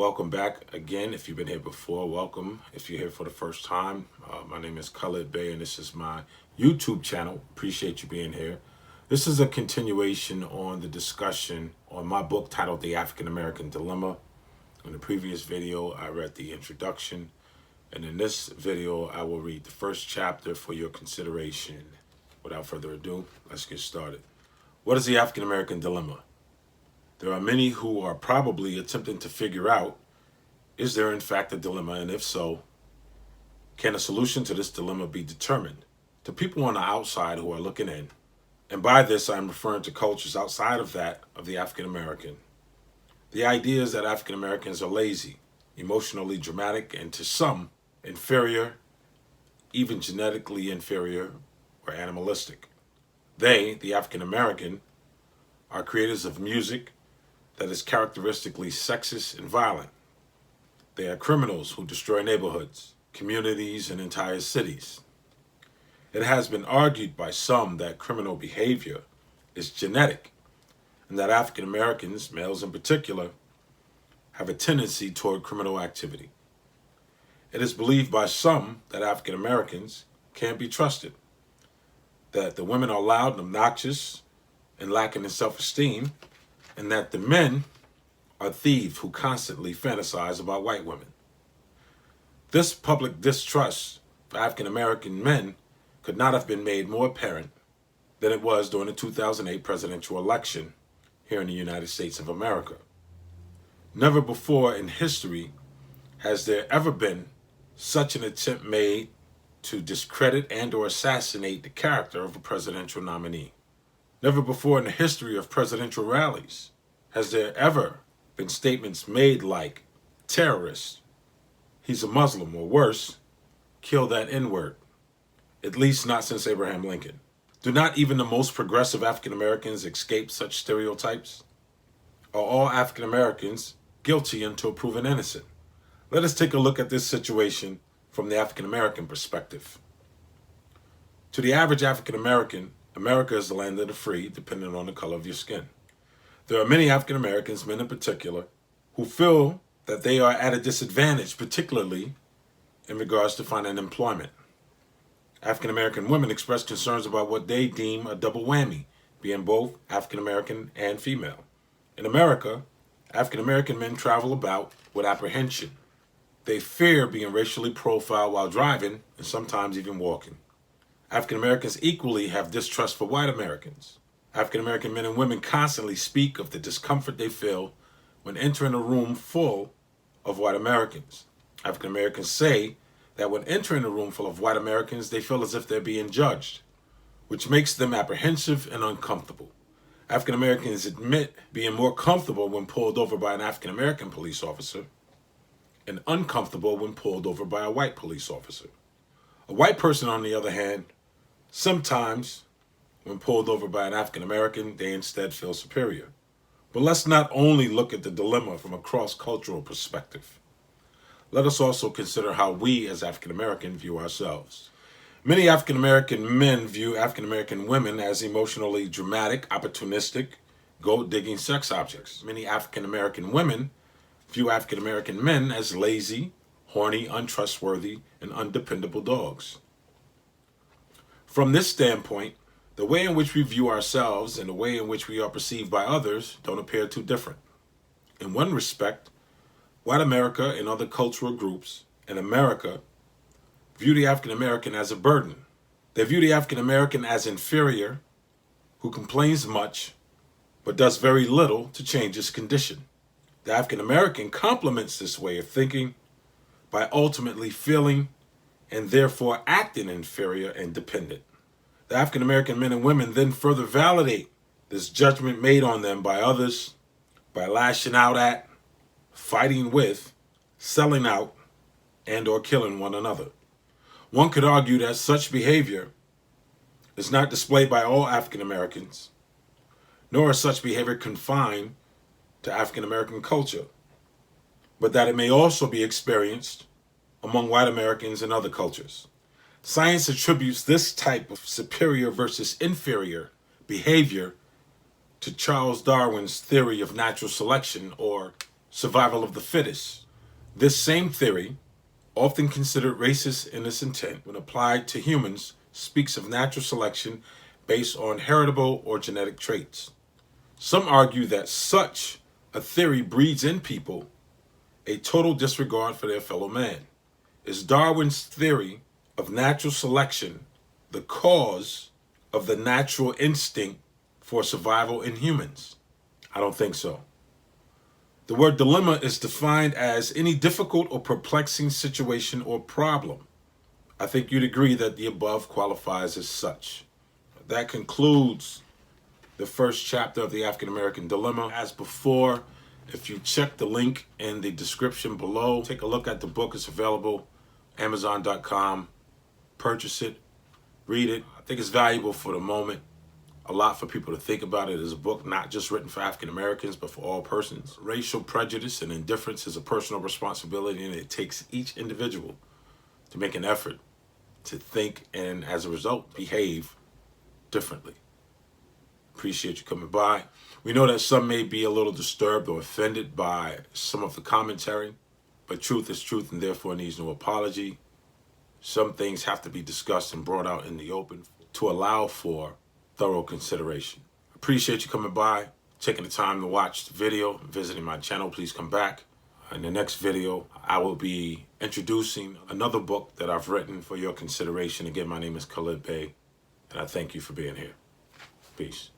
welcome back again. If you've been here before, welcome. If you're here for the first time, my name is Khalid Bey, and this is my YouTube channel. Appreciate you being here. This is a continuation on the discussion on my book titled The African American Dilemma. In the previous video, I read the introduction, and in this video, I will read the first chapter for your consideration. Without further ado, let's get started. What is the African American dilemma? There are many who are probably attempting to figure out, is there in fact a dilemma, and if so, can a solution to this dilemma be determined? To people on the outside who are looking in, and by this I'm referring to cultures outside of that of the African American. The idea is that African Americans are lazy, emotionally dramatic, and to some, inferior, even genetically inferior or animalistic. They, the African American, are creators of music that is characteristically sexist and violent. They are criminals who destroy neighborhoods, communities, and entire cities. It has been argued by some that criminal behavior is genetic, and that African Americans, males in particular, have a tendency toward criminal activity. It is believed by some that African Americans can't be trusted, that the women are loud and obnoxious and lacking in self-esteem, and that the men are thieves who constantly fantasize about white women. This public distrust for African American men could not have been made more apparent than it was during the 2008 presidential election here in the United States of America. Never before in history has there ever been such an attempt made to discredit and or assassinate the character of a presidential nominee. Never before in the history of presidential rallies has there ever been statements made like, terrorist, he's a Muslim, or worse, kill that N-word. At least not since Abraham Lincoln. Do not even the most progressive African Americans escape such stereotypes? Are all African Americans guilty until proven innocent? Let us take a look at this situation from the African American perspective. To the average African American, America is the land of the free, depending on the color of your skin. There are many African Americans, men in particular, who feel that they are at a disadvantage, particularly in regards to finding employment. African American women express concerns about what they deem a double whammy, being both African American and female. In America, African American men travel about with apprehension. They fear being racially profiled while driving and sometimes even walking. African Americans equally have distrust for white Americans. African American men and women constantly speak of the discomfort they feel when entering a room full of white Americans. African Americans say that when entering a room full of white Americans, they feel as if they're being judged, which makes them apprehensive and uncomfortable. African Americans admit being more comfortable when pulled over by an African American police officer and uncomfortable when pulled over by a white police officer. A white person, on the other hand, sometimes when pulled over by an African American, they instead feel superior. But let's not only look at the dilemma from a cross-cultural perspective. Let us also consider how we as African American view ourselves. Many African American men view African American women as emotionally dramatic, opportunistic, gold-digging sex objects. Many African American women view African American men as lazy, horny, untrustworthy, and undependable dogs. From this standpoint, the way in which we view ourselves and the way in which we are perceived by others don't appear too different. In one respect, white America and other cultural groups in America view the African American as a burden. They view the African American as inferior, who complains much, but does very little to change his condition. The African American complements this way of thinking by ultimately feeling and therefore acting inferior and dependent. The African American men and women then further validate this judgment made on them by others by lashing out at, fighting with, selling out, and or killing one another. One could argue that such behavior is not displayed by all African Americans, nor is such behavior confined to African American culture, but that it may also be experienced among white Americans and other cultures. Science attributes this type of superior versus inferior behavior to Charles Darwin's theory of natural selection, or survival of the fittest. This same theory, often considered racist in its intent when applied to humans, speaks of natural selection based on heritable or genetic traits. Some argue that such a theory breeds in people a total disregard for their fellow man. Is Darwin's theory of natural selection the cause of the natural instinct for survival in humans? I don't think so. The word dilemma is defined as any difficult or perplexing situation or problem. I think you'd agree that the above qualifies as such. That concludes the first chapter of the African American Dilemma. As before, if you check the link in the description below, take a look at the book. It's available, Amazon.com. Purchase it, read it. I think it's valuable for the moment. A lot for people to think about. It is a book not just written for African Americans, but for all persons. Racial prejudice and indifference is a personal responsibility, and it takes each individual to make an effort to think and, as a result, behave differently. Appreciate you coming by. We know that some may be a little disturbed or offended by some of the commentary, but truth is truth and therefore needs no apology. Some things have to be discussed and brought out in the open to allow for thorough consideration. Appreciate you coming by, taking the time to watch the video, visiting my channel. Please come back. In the next video, I will be introducing another book that I've written for your consideration. Again, my name is Khalid Bey, and I thank you for being here. Peace.